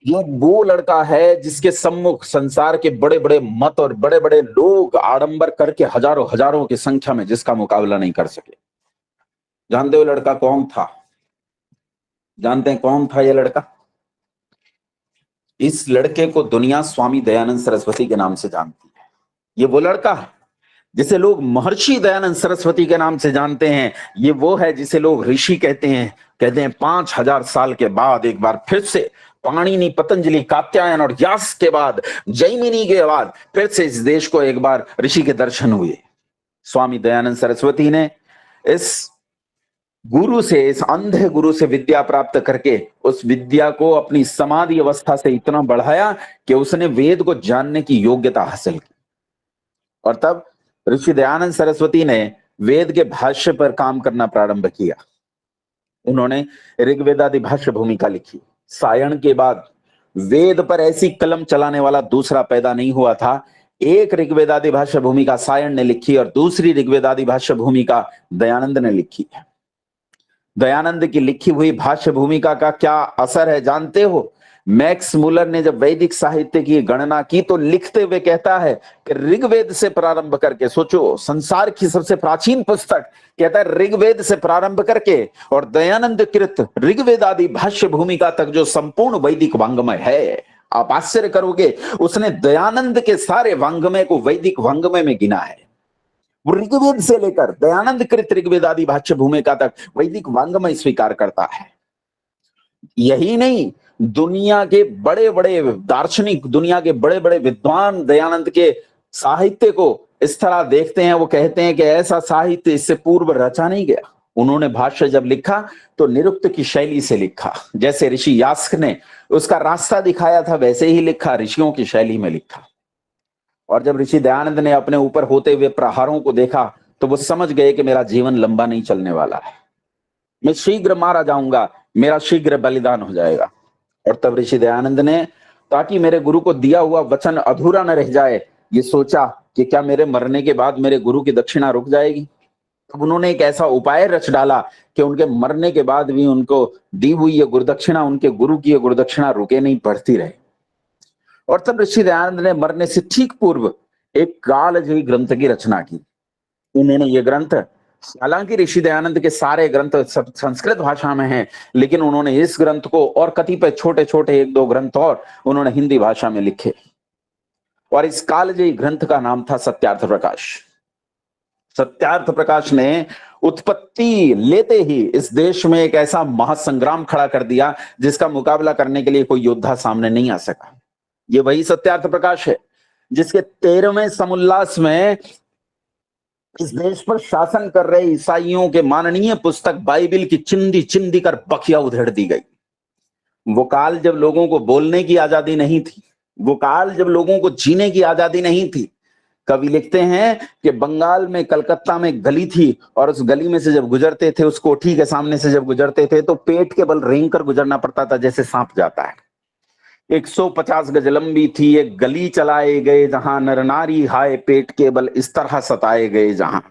[SPEAKER 1] ये वो लड़का है जिसके सम्मुख संसार के बड़े बड़े मत और बड़े बड़े लोग आडंबर करके हजारों हजारों की संख्या में जिसका मुकाबला नहीं कर सके। जानते हो लड़का कौन था? जानते हैं कौन था ये लड़का? इस लड़के को दुनिया स्वामी दयानंद सरस्वती के नाम से जानती है। ये वो लड़का है जिसे लोग महर्षि दयानंद सरस्वती के नाम से जानते हैं। ये वो है जिसे लोग ऋषि कहते हैं। 5000 साल के बाद एक बार फिर से पाणिनि, पतंजलि, कात्यायन और व्यास के बाद, जैमिनी के बाद फिर से इस देश को एक बार ऋषि के दर्शन हुए। स्वामी दयानंद सरस्वती ने इस गुरु से, इस अंधे गुरु से विद्या प्राप्त करके उस विद्या को अपनी समाधि अवस्था से इतना बढ़ाया कि उसने वेद को जानने की योग्यता हासिल की। और तब ऋषि दयानंद सरस्वती ने वेद के भाष्य पर काम करना प्रारंभ किया। उन्होंने ऋग्वेदादि भाष्य भूमिका लिखी। सायण के बाद वेद पर ऐसी कलम चलाने वाला दूसरा पैदा नहीं हुआ था। एक ऋग्वेदादि भाष्य भूमिका सायण ने लिखी और दूसरी ऋग्वेदादि भाष्य भूमिका दयानंद ने लिखी है। दयानंद की लिखी हुई भाष्य भूमिका का क्या असर है जानते हो? मैक्स मुलर ने जब वैदिक साहित्य की गणना की तो लिखते हुए कहता है कि ऋग्वेद से प्रारंभ करके, सोचो संसार की सबसे प्राचीन पुस्तक, कहता है ऋग्वेद से प्रारंभ करके और दयानंद कृत ऋग्वेद आदि भाष्य भूमिका तक जो संपूर्ण वैदिक वांग्मय है, आप आश्चर्य करोगे, उसने दयानंद के सारे वांग्मय को वैदिक वांग्मय में गिना है। वो ऋग्वेद से लेकर दयानंद कृत ऋग्वेद आदि भाष्य भूमिका तक वैदिक वांग्मय स्वीकार करता है। यही नहीं, दुनिया के बड़े बड़े दार्शनिक, दुनिया के बड़े बड़े विद्वान दयानंद के साहित्य को इस तरह देखते हैं, वो कहते हैं कि ऐसा साहित्य इससे पूर्व रचा नहीं गया। उन्होंने भाष्य जब लिखा तो निरुक्त की शैली से लिखा, जैसे ऋषि यास्क ने उसका रास्ता दिखाया था वैसे ही लिखा, ऋषियों की शैली में लिखा। और जब ऋषि दयानंद ने अपने ऊपर होते हुए प्रहारों को देखा तो वो समझ गए कि मेरा जीवन लंबा नहीं चलने वाला है, मैं शीघ्र मारा जाऊंगा, मेरा शीघ्र बलिदान हो जाएगा। और तब ऋषि दयानंद ने, ताकि मेरे गुरु को दिया हुआ वचन अधूरा न रह जाए, ये सोचा कि क्या मेरे मरने के बाद मेरे गुरु की दक्षिणा रुक जाएगी। तब उन्होंने एक ऐसा उपाय रच डाला कि उनके मरने के बाद भी उनको दी हुई ये गुरुदक्षिणा, उनके गुरु की ये गुरुदक्षिणा रुके नहीं, बढ़ती रहे। और तब ऋषि दयानंद ने मरने से ठीक पूर्व एक कालजयी ग्रंथ की रचना की। उन्होंने ये ग्रंथ, हालांकि ऋषि दयानंद के सारे ग्रंथ संस्कृत भाषा में हैं, लेकिन उन्होंने इस ग्रंथ को और कतिपय छोटे छोटे 1-2 ग्रंथ और उन्होंने हिंदी भाषा में लिखे। और इस कालजयी ग्रंथ का नाम था सत्यार्थ प्रकाश। सत्यार्थ प्रकाश ने उत्पत्ति लेते ही इस देश में एक ऐसा महासंग्राम खड़ा कर दिया जिसका मुकाबला करने के लिए कोई योद्धा सामने नहीं आ सका। ये वही सत्यार्थ प्रकाश है जिसके 13वें समुल्लास में इस देश पर शासन कर रहे ईसाइयों के माननीय पुस्तक बाइबिल की चिंदी चिंदी कर बखिया उधेड़ दी गई। वो काल जब लोगों को बोलने की आजादी नहीं थी, वो काल जब लोगों को जीने की आजादी नहीं थी। कवि लिखते हैं कि बंगाल में, कलकत्ता में गली थी और उस गली में से जब गुजरते थे, उस कोठी के सामने से जब गुजरते थे तो पेट के बल रेंग कर गुजरना पड़ता था, जैसे सांप जाता है। 150 गज लंबी थी एक गली, चलाए गए जहां नर नारी, हाय पेट के बल इस तरह सताए गए जहां।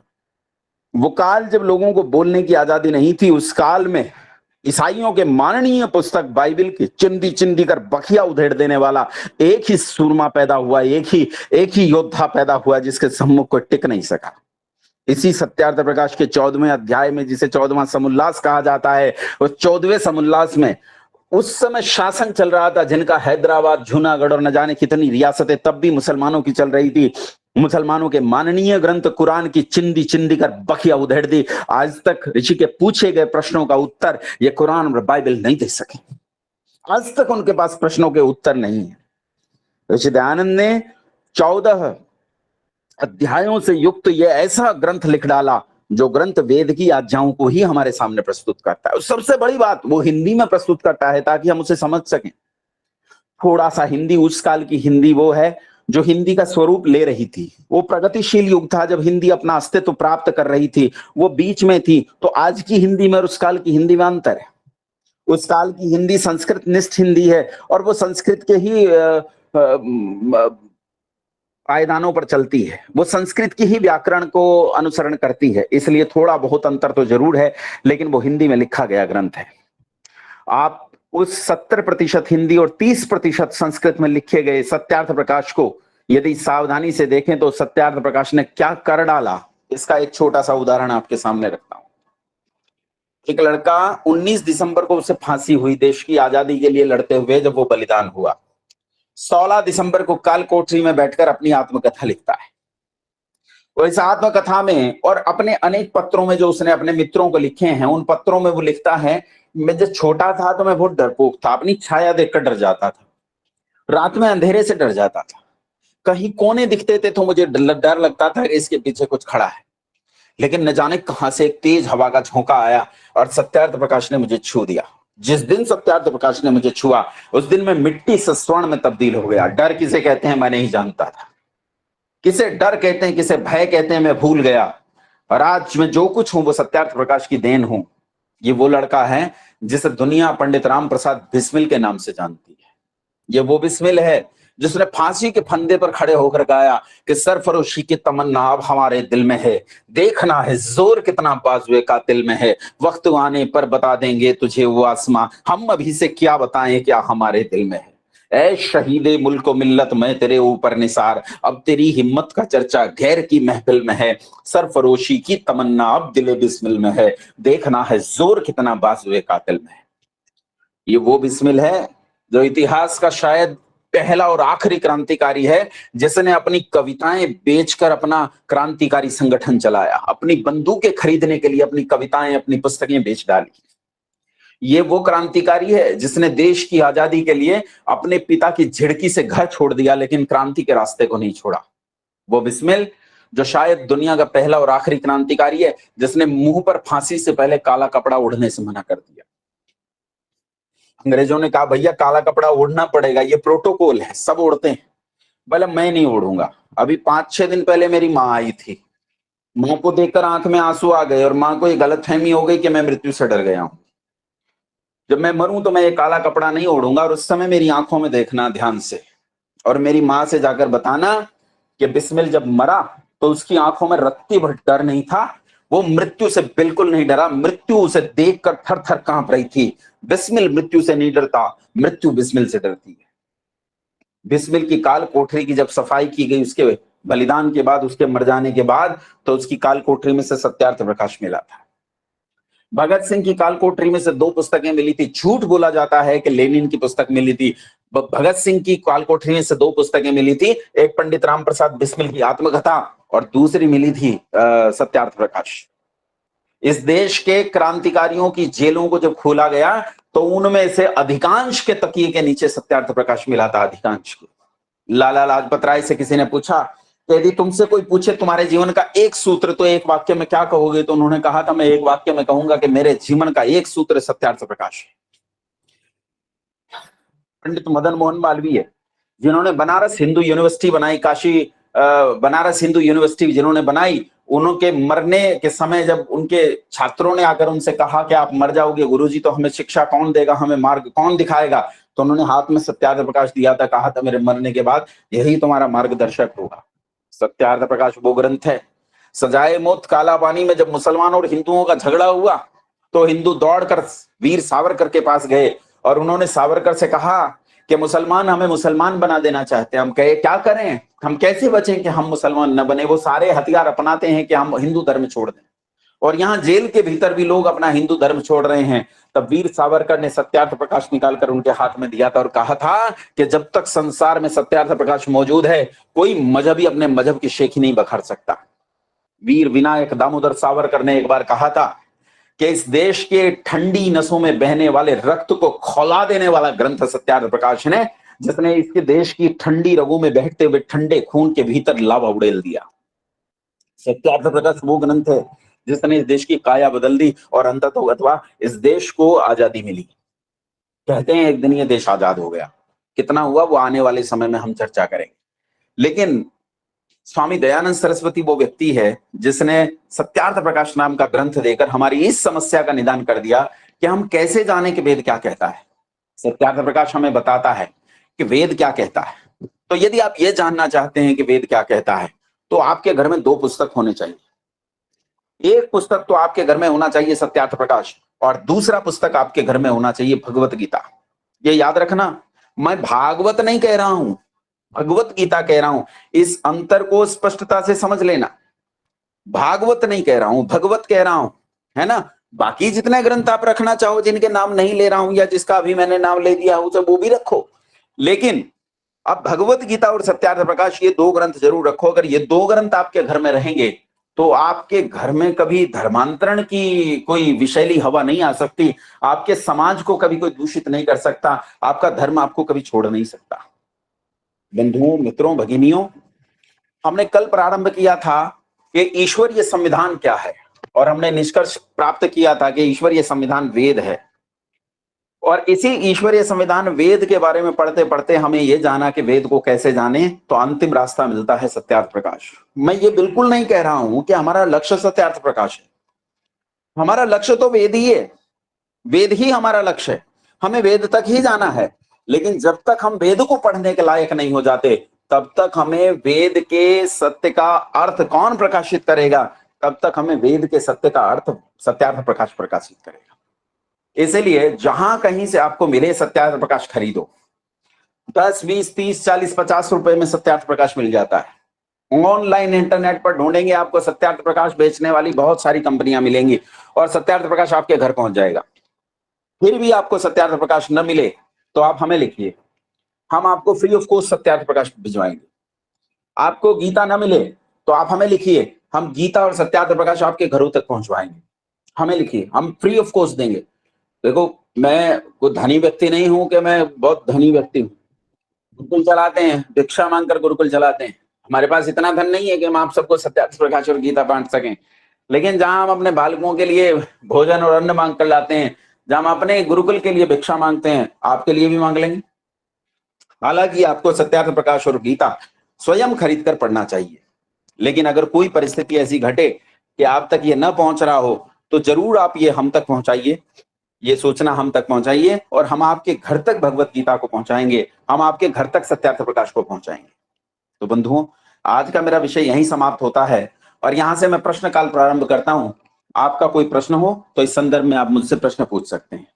[SPEAKER 1] वो काल जब लोगों को बोलने की आजादी नहीं थी, उस काल में ईसाइयों के माननीय पुस्तक बाइबिल की चिंदी चिंदी कर बखिया उधेड़ देने वाला एक ही सूरमा पैदा हुआ, एक ही योद्धा पैदा हुआ जिसके सम्मुख को टिक नहीं सका। इसी सत्यार्थ प्रकाश के 14वें अध्याय में, जिसे 14वां समुल्लास कहा जाता है, उस 14वें समुल्लास में उस समय शासन चल रहा था जिनका हैदराबाद, जूनागढ़ और न जाने कितनी रियासतें तब भी मुसलमानों की चल रही थी। मुसलमानों के माननीय ग्रंथ कुरान की चिंदी चिंदी कर बखिया उधेड़ दी। आज तक ऋषि के पूछे गए प्रश्नों का उत्तर ये कुरान और बाइबल नहीं दे सके। आज तक उनके पास प्रश्नों के उत्तर नहीं है। ऋषि दयानंद ने 14 अध्यायों से युक्त ये ऐसा ग्रंथ लिख डाला जो ग्रंथ वेद की आज्ञाओं को ही हमारे सामने प्रस्तुत करता है। सबसे बड़ी बात, वो हिंदी में प्रस्तुत करता है ताकि हम उसे समझ सकें। थोड़ा सा हिंदी, उस काल की हिंदी वो है जो हिंदी का स्वरूप ले रही थी। वो प्रगतिशील युग था जब हिंदी अपना अस्तित्व प्राप्त कर रही थी, वो बीच में थी। तो आज की हिंदी में और उस काल की हिंदी में अंतर है। उस काल की हिंदी संस्कृत निष्ठ हिंदी है और वो संस्कृत के ही पायदानों पर चलती है, वो संस्कृत की ही व्याकरण को अनुसरण करती है। इसलिए थोड़ा बहुत अंतर तो जरूर है, लेकिन वो हिंदी में लिखा गया ग्रंथ है। आप उस 70% हिंदी और 30% संस्कृत में लिखे गए सत्यार्थ प्रकाश को यदि सावधानी से देखें तो सत्यार्थ प्रकाश ने क्या कर डाला, इसका एक छोटा सा उदाहरण आपके सामने रखता हूं। एक लड़का, 19 दिसंबर को उसे फांसी हुई देश की आजादी के लिए लड़ते हुए, जब वो बलिदान हुआ। 16 दिसंबर को काल कोठरी में बैठकर अपनी आत्मकथा लिखता है। और इस आत्मकथा में और अपने अनेक पत्रों में जो उसने अपने मित्रों को लिखे हैं, उन पत्रों में वो लिखता है, मैं जब छोटा था तो मैं बहुत डरपोक था, अपनी छाया देखकर डर जाता था, रात में अंधेरे से डर जाता था, कहीं कोने दिखते थे तो मुझे डर लगता था कि इसके पीछे कुछ खड़ा है। लेकिन न जाने कहां से एक तेज हवा का झोंका आया और सत्यार्थ प्रकाश ने मुझे छू दिया। जिस दिन सत्यार्थ प्रकाश ने मुझे छुआ, उस दिन मैं मिट्टी से स्वर्ण में तब्दील हो गया। डर किसे कहते हैं मैं नहीं जानता था, किसे डर कहते हैं, किसे भय कहते हैं, मैं भूल गया। और आज मैं जो कुछ हूं वो सत्यार्थ प्रकाश की देन हूं। ये वो लड़का है जिसे दुनिया पंडित राम प्रसाद बिस्मिल के नाम से जानती है। ये वो बिस्मिल है जिसने फांसी के फंदे पर खड़े होकर गाया कि सरफरोशी की तमन्ना अब हमारे दिल में है, देखना है जोर कितना बाजुए का दिल में है, वक्त आने पर बता देंगे तुझे वो आसमां, हम अभी से क्या बताएं क्या हमारे दिल में है। ऐ शहीदे मुल्क मिल्लत मैं तेरे ऊपर निसार, अब तेरी हिम्मत का चर्चा गैर की महफिल में है, सरफरोशी की तमन्ना अब दिले बिस्मिल में है, देखना है जोर कितना बाजुए का दिल में है। ये वो बिस्मिल है जो इतिहास का शायद पहला और आखिरी क्रांतिकारी है जिसने अपनी कविताएं बेचकर अपना क्रांतिकारी संगठन चलाया, अपनी बंदूकें खरीदने के लिए अपनी कविताएं, अपनी पुस्तकें बेच डाली। ये वो क्रांतिकारी है जिसने देश की आजादी के लिए अपने पिता की झिड़की से घर छोड़ दिया, लेकिन क्रांति के रास्ते को नहीं छोड़ा। वो बिस्मिल जो शायद दुनिया का पहला और आखिरी क्रांतिकारी है जिसने मुंह पर फांसी से पहले काला कपड़ा ओढ़ने से मना कर दिया। अंग्रेजों ने कहा भैया काला कपड़ा ओढ़ना पड़ेगा, ये प्रोटोकॉल है, सब ओढ़ते हैं। बोले मैं नहीं ओढ़ूंगा। अभी 5-6 दिन पहले मेरी माँ आई थी, माँ को देखकर आंख में आंसू आ गए और माँ को ये गलतफहमी हो गई कि मैं मृत्यु से डर गया हूं। जब मैं मरूं तो मैं ये काला कपड़ा नहीं ओढ़ूंगा। और उस समय मेरी आंखों में देखना ध्यान से और मेरी माँ से जाकर बताना कि बिस्मिल जब मरा तो उसकी आंखों में रत्ती भर डर नहीं था, वो मृत्यु से बिल्कुल नहीं डरा, मृत्यु उसे देखकर थर थर कांप रही थी। बिस्मिल मृत्यु से नहीं डरता, मृत्यु बिस्मिल से डरती है। बिस्मिल की काल कोठरी की जब सफाई की गई उसके बलिदान के बाद, उसके मर जाने के बाद, तो उसकी काल कोठरी में से सत्यार्थ प्रकाश मिला था। भगत सिंह की काल कोठरी में से 2 पुस्तकें मिली थी। झूठ बोला जाता है कि लेनिन की पुस्तक मिली थी। भगत सिंह की काल कोठरी में से 2 पुस्तकें मिली थी, एक पंडित राम प्रसाद बिस्मिल की आत्मकथा और दूसरी मिली थी सत्यार्थ प्रकाश। इस देश के क्रांतिकारियों की जेलों को जब खोला गया तो उनमें से अधिकांश के तकिए के नीचे सत्यार्थ प्रकाश मिला था, अधिकांश के। लाला लाजपत राय से किसी ने पूछा यदि तुमसे कोई पूछे तुम्हारे जीवन का एक सूत्र तो एक वाक्य में क्या कहोगे, तो उन्होंने कहा था मैं एक वाक्य में कहूंगा कि मेरे जीवन का एक सूत्र सत्यार्थ प्रकाश है। पंडित मदन मोहन मालवीय, जिन्होंने बनारस हिंदू यूनिवर्सिटी बनाई, काशी बनारस हिंदू यूनिवर्सिटी जिन्होंने बनाई, उनके मरने के समय जब उनके छात्रों ने आकर उनसे कहा कि आप मर जाओगे गुरुजी, तो हमें शिक्षा कौन देगा, हमें मार्ग कौन दिखाएगा, तो उन्होंने हाथ में सत्यार्थ प्रकाश दिया था, कहा था मेरे मरने के बाद यही तुम्हारा मार्गदर्शक होगा। सत्यार्थ प्रकाश वो ग्रंथ है। सजाए मौत काला पानी में जब मुसलमानों और हिंदुओं का झगड़ा हुआ, तो हिंदू दौड़कर वीर सावरकर के पास गए और उन्होंने सावरकर से कहा कि मुसलमान हमें मुसलमान बना देना चाहते हैं, हम कहे क्या करें, हम कैसे बचें कि हम मुसलमान न बने। वो सारे हथियार अपनाते हैं कि हम हिंदू धर्म छोड़ दें, और यहाँ जेल के भीतर भी लोग अपना हिंदू धर्म छोड़ रहे हैं। तब वीर सावरकर ने सत्यार्थ प्रकाश निकालकर उनके हाथ में दिया था और कहा था कि जब तक संसार में सत्यार्थ प्रकाश मौजूद है, कोई मजहबी अपने मजहब की शेखी नहीं बखार सकता। वीर विनायक दामोदर सावरकर ने एक बार कहा था कि इस देश के ठंडी नसों में बहने वाले रक्त को खौला देने वाला ग्रंथ सत्यार्थ प्रकाश ने, जिसने इसके देश की ठंडी रगों में बहते हुए ठंडे खून के भीतर लावा उड़ेल दिया। सत्यार्थ प्रकाश वो ग्रंथ है जिसने इस देश की काया बदल दी और अंततः इस देश को आजादी मिली। कहते हैं एक दिन ये देश आजाद हो गया, कितना हुआ वो आने वाले समय में हम चर्चा करेंगे। लेकिन स्वामी दयानंद सरस्वती वो व्यक्ति है जिसने सत्यार्थ प्रकाश नाम का ग्रंथ देकर हमारी इस समस्या का निदान कर दिया कि हम कैसे जाने कि वेद क्या कहता है। सत्यार्थ प्रकाश हमें बताता है कि वेद क्या कहता है। तो यदि आप ये जानना चाहते हैं कि वेद क्या कहता है, तो आपके घर में 2 पुस्तक होने चाहिए। एक पुस्तक तो आपके घर में होना चाहिए सत्यार्थ प्रकाश, और दूसरा पुस्तक आपके घर में होना चाहिए भगवत गीता। ये याद रखना, मैं भागवत नहीं कह रहा हूं, भगवत गीता कह रहा हूं। इस अंतर को स्पष्टता से समझ लेना। भागवत नहीं कह रहा हूं, भगवत कह रहा हूं, है ना। बाकी जितने ग्रंथ आप रखना चाहो, जिनके नाम नहीं ले रहा हूं या जिसका अभी मैंने नाम ले दिया उसे वो भी रखो, लेकिन अब भगवत गीता और सत्यार्थ प्रकाश ये 2 ग्रंथ जरूर रखो। अगर ये 2 ग्रंथ आपके घर में रहेंगे तो आपके घर में कभी धर्मांतरण की कोई विषैली हवा नहीं आ सकती, आपके समाज को कभी कोई दूषित नहीं कर सकता, आपका धर्म आपको कभी छोड़ नहीं सकता। बंधुओं, मित्रों, भगिनियों, हमने कल प्रारंभ किया था कि ईश्वरीय संविधान क्या है, और हमने निष्कर्ष प्राप्त किया था कि ईश्वरीय संविधान वेद है। और इसी ईश्वरीय संविधान वेद के बारे में पढ़ते पढ़ते हमें यह जाना कि वेद को कैसे जाने, तो अंतिम रास्ता मिलता है सत्यार्थ प्रकाश। मैं ये बिल्कुल नहीं कह रहा हूं कि हमारा लक्ष्य सत्यार्थ प्रकाश है, हमारा लक्ष्य तो वेद ही है, वेद ही हमारा लक्ष्य है, हमें वेद तक ही जाना है। लेकिन जब तक हम वेद को पढ़ने के लायक नहीं हो जाते, तब तक हमें वेद के सत्य का अर्थ कौन प्रकाशित करेगा, तब तक हमें वेद के सत्य का अर्थ सत्यार्थ प्रकाश प्रकाशित करेगा। इसलिए जहां कहीं से आपको मिले सत्यार्थ प्रकाश खरीदो। 10, 20, 30, 40, 50 रुपए में सत्यार्थ प्रकाश मिल जाता है। ऑनलाइन इंटरनेट पर ढूंढेंगे आपको सत्यार्थ प्रकाश बेचने वाली बहुत सारी कंपनियां मिलेंगी और सत्यार्थ प्रकाश आपके घर पहुंच जाएगा। फिर भी आपको सत्यार्थ प्रकाश न मिले तो आप हमें लिखिए, हम आपको free of cost Satyarth Prakash भिजवाएंगे। आपको गीता न मिले तो आप हमें लिखिए, हम गीता और सत्यार्थ प्रकाश आपके घरों तक पहुंचवाएंगे। हमें लिखिए, हम फ्री ऑफ कॉस्ट देंगे। देखो, मैं कोई धनी व्यक्ति नहीं हूं कि मैं बहुत धनी व्यक्ति हूं। गुरुकुल चलाते हैं, भिक्षा मांगकर गुरुकुल चलाते हैं। हमारे पास इतना धन नहीं है कि हम आप सबको सत्यार्थ प्रकाश और गीता बांट सकें। लेकिन जहां हम अपने बालकों के लिए भोजन और अन्न मांग कर लाते हैं, जहां हम अपने गुरुकुल के लिए भिक्षा मांगते हैं, आपके लिए भी मांग लेंगे। हालांकि आपको सत्यार्थ प्रकाश और गीता स्वयं खरीद कर पढ़ना चाहिए, लेकिन अगर कोई परिस्थिति ऐसी घटे कि आप तक ये न पहुंच रहा हो, तो जरूर आप ये हम तक पहुंचाइए, ये सूचना हम तक पहुंचाइए, और हम आपके घर तक भगवत गीता को पहुंचाएंगे, हम आपके घर तक सत्यार्थ प्रकाश को पहुंचाएंगे। तो बंधुओं, आज का मेरा विषय यहीं समाप्त होता है और यहां से मैं प्रश्न काल प्रारंभ करता हूं। आपका कोई प्रश्न हो तो इस संदर्भ में आप मुझसे प्रश्न पूछ सकते हैं।